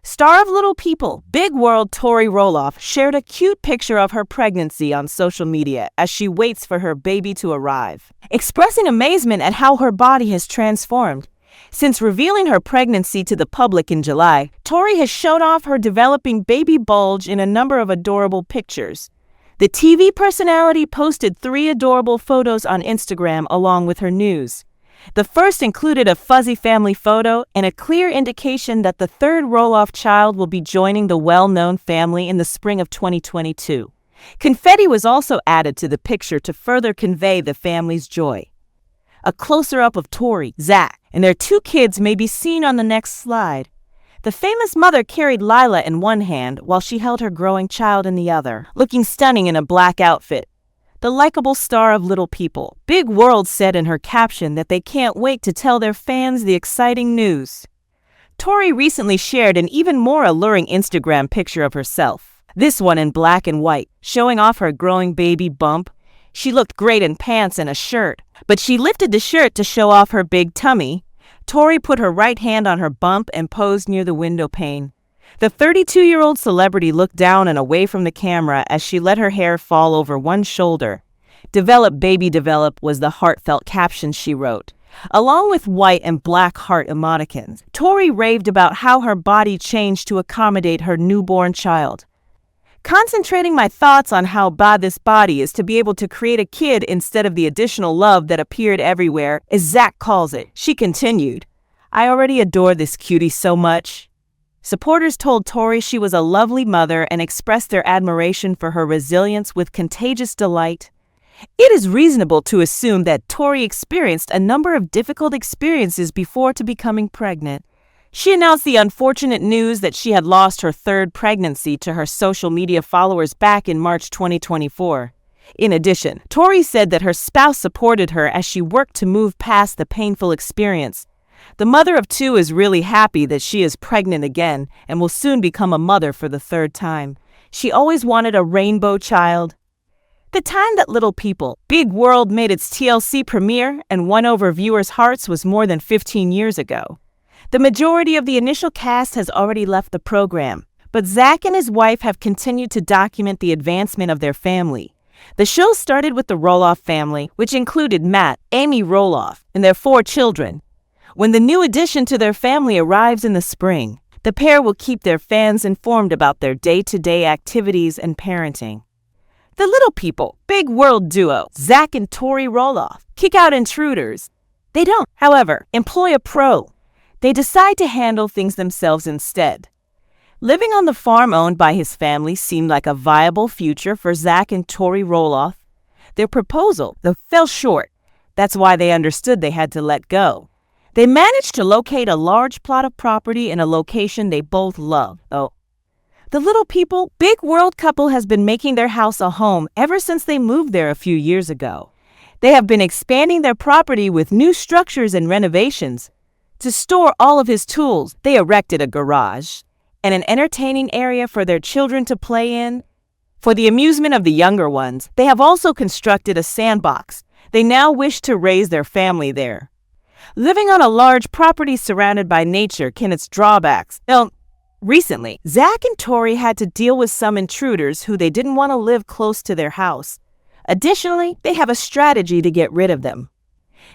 Star of Little People, Big World Tori Roloff shared a cute picture of her pregnancy on social media as she waits for her baby to arrive, expressing amazement at how her body has transformed. Since revealing her pregnancy to the public in July, Tori has shown off her developing baby bulge in a number of adorable pictures. The TV personality posted 3 adorable photos on Instagram along with her news. The first included a fuzzy family photo and a clear indication that the third Roloff child will be joining the well-known family in the spring of 2022. Confetti was also added to the picture to further convey the family's joy. A closer-up of Tori, Zach, and their 2 kids may be seen on the next slide. The famous mother carried Lila in one hand while she held her growing child in the other, looking stunning in a black outfit. The likable star of Little People, Big World, said in her caption that they can't wait to tell their fans the exciting news. Tori recently shared an even more alluring Instagram picture of herself, this one in black and white, showing off her growing baby bump. She looked great in pants and a shirt, but she lifted the shirt to show off her big tummy. Tori put her right hand on her bump and posed near the window pane. The 32-year-old celebrity looked down and away from the camera as she let her hair fall over one shoulder. "Develop, baby, develop" was the heartfelt caption she wrote. Along with white and black heart emoticons, Tori raved about how her body changed to accommodate her newborn child. "Concentrating my thoughts on how bad this body is to be able to create a kid instead of the additional love that appeared everywhere, as Zach calls it," she continued. "I already adore this cutie so much." Supporters told Tori she was a lovely mother and expressed their admiration for her resilience with contagious delight. It is reasonable to assume that Tori experienced a number of difficult experiences before to becoming pregnant. She announced the unfortunate news that she had lost her 3rd pregnancy to her social media followers back in March 2024. In addition, Tori said that her spouse supported her as she worked to move past the painful experience. The mother of 2 is really happy that she is pregnant again and will soon become a mother for the 3rd time. She always wanted a rainbow child. The time that Little People, Big World made its TLC premiere and won over viewers' hearts was more than 15 years ago. The majority of the initial cast has already left the program, but Zach and his wife have continued to document the advancement of their family. The show started with the Roloff family, which included Matt, Amy Roloff, and their 4 children. When the new addition to their family arrives in the spring, the pair will keep their fans informed about their day-to-day activities and parenting. The Little People, Big World duo, Zach and Tori Roloff, kick out intruders. They don't, however, employ a pro. They decide to handle things themselves instead. Living on the farm owned by his family seemed like a viable future for Zach and Tori Roloff. Their proposal, though, fell short. That's why they understood they had to let go. They managed to locate a large plot of property in a location they both love, though. The Little People, Big World couple has been making their house a home ever since they moved there a few years ago. They have been expanding their property with new structures and renovations. To store all of his tools, they erected a garage and an entertaining area for their children to play in. For the amusement of the younger ones, they have also constructed a sandbox. They now wish to raise their family there. Living on a large property surrounded by nature can its drawbacks. Now, recently, Zach and Tori had to deal with some intruders who they didn't want to live close to their house. Additionally, they have a strategy to get rid of them.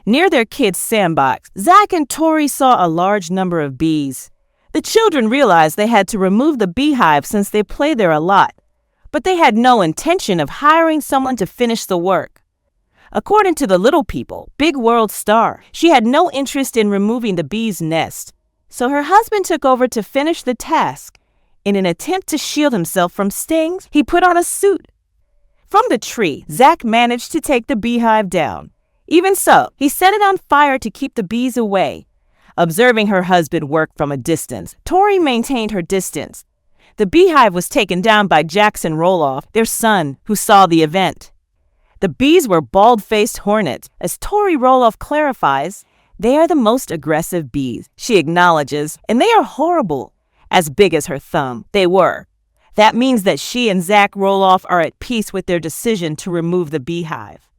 Near their kids' sandbox, Zach and Tori saw a large number of bees. The children realized they had to remove the beehive since they play there a lot, but they had no intention of hiring someone to finish the work. According to the Little People, Big World star, she had no interest in removing the bee's nest, so her husband took over to finish the task. In an attempt to shield himself from stings, he put on a suit. From the tree, Zach managed to take the beehive down. Even so, he set it on fire to keep the bees away. Observing her husband work from a distance, Tori maintained her distance. The beehive was taken down by Jackson Roloff, their son, who saw the event. The bees were bald-faced hornets. As Tori Roloff clarifies, they are the most aggressive bees, she acknowledges, and they are horrible. As big as her thumb, they were. That means that she and Zach Roloff are at peace with their decision to remove the beehive.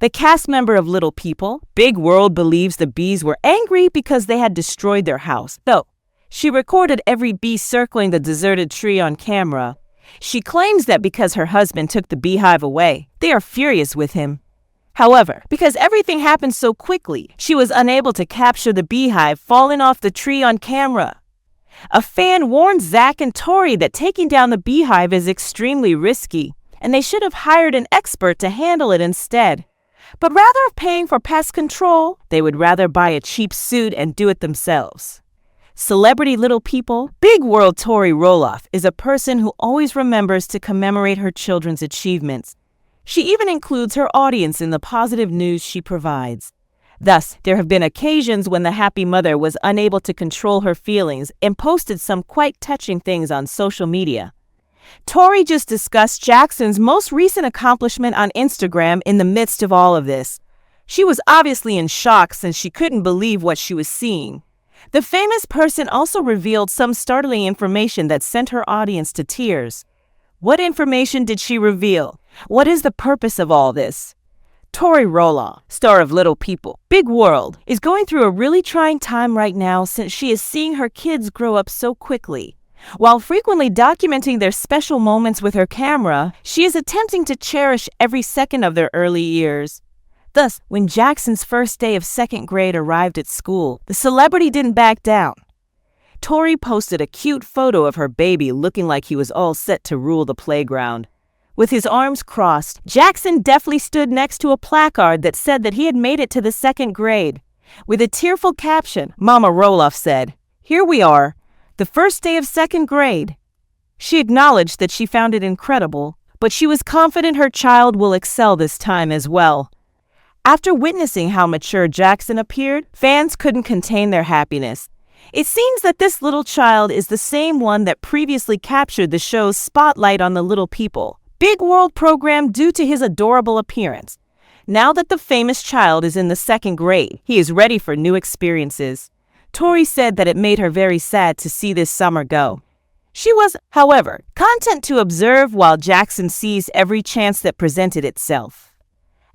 The cast member of Little People, Big World, believes the bees were angry because they had destroyed their house, though She recorded every bee circling the deserted tree on camera. She claims that because her husband took the beehive away, they are furious with him. However, because everything happened so quickly, she was unable to capture the beehive falling off the tree on camera. A fan warned Zach and Tori that taking down the beehive is extremely risky, and they should have hired an expert to handle it instead. But rather than paying for pest control, they would rather buy a cheap suit and do it themselves. Celebrity Little People, Big World Tori Roloff is a person who always remembers to commemorate her children's achievements. She even includes her audience in the positive news she provides. Thus, there have been occasions when the happy mother was unable to control her feelings and posted some quite touching things on social media. Tori just discussed Jackson's most recent accomplishment on Instagram in the midst of all of this. She was obviously in shock since she couldn't believe what she was seeing. The famous person also revealed some startling information that sent her audience to tears. What information did she reveal? What is the purpose of all this? Tori Roloff, star of Little People, Big World, is going through a really trying time right now since she is seeing her kids grow up so quickly. While frequently documenting their special moments with her camera, she is attempting to cherish every second of their early years. Thus, when Jackson's first day of second grade arrived at school, the celebrity didn't back down. Tori posted a cute photo of her baby looking like he was all set to rule the playground. With his arms crossed, Jackson deftly stood next to a placard that said that he had made it to the second grade. With a tearful caption, Mama Roloff said, "Here we are, the first day of second grade." She acknowledged that she found it incredible, but she was confident her child will excel this time as well. After witnessing how mature Jackson appeared, fans couldn't contain their happiness. It seems that this little child is the same one that previously captured the show's spotlight on the Little People, Big World program due to his adorable appearance. Now that the famous child is in the second grade, he is ready for new experiences. Tori said that it made her very sad to see this summer go. She was, however, content to observe while Jackson seized every chance that presented itself.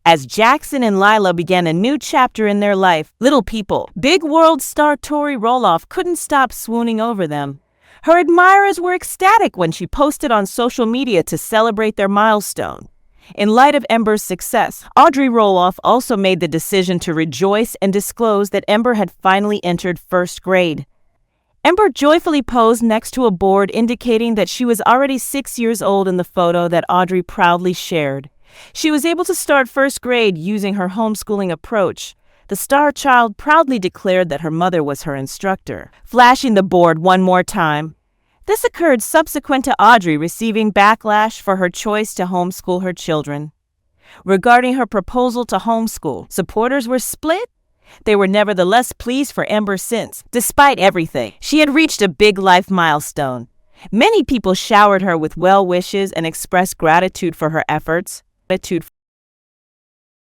As Jackson and Lila began a new chapter in their life, Little People, Big World star Tori Roloff couldn't stop swooning over them. Her admirers were ecstatic when she posted on social media to celebrate their milestone. In light of Ember's success, Audrey Roloff also made the decision to rejoice and disclose that Ember had finally entered first grade. Ember joyfully posed next to a board indicating that she was already 6 years old in the photo that Audrey proudly shared. She was able to start first grade using her homeschooling approach. The star child proudly declared that her mother was her instructor, flashing the board one more time. This occurred subsequent to Audrey receiving backlash for her choice to homeschool her children. Regarding her proposal to homeschool, supporters were split. They were nevertheless pleased for Ember since, despite everything, she had reached a big life milestone. Many people showered her with well wishes and expressed gratitude for her efforts.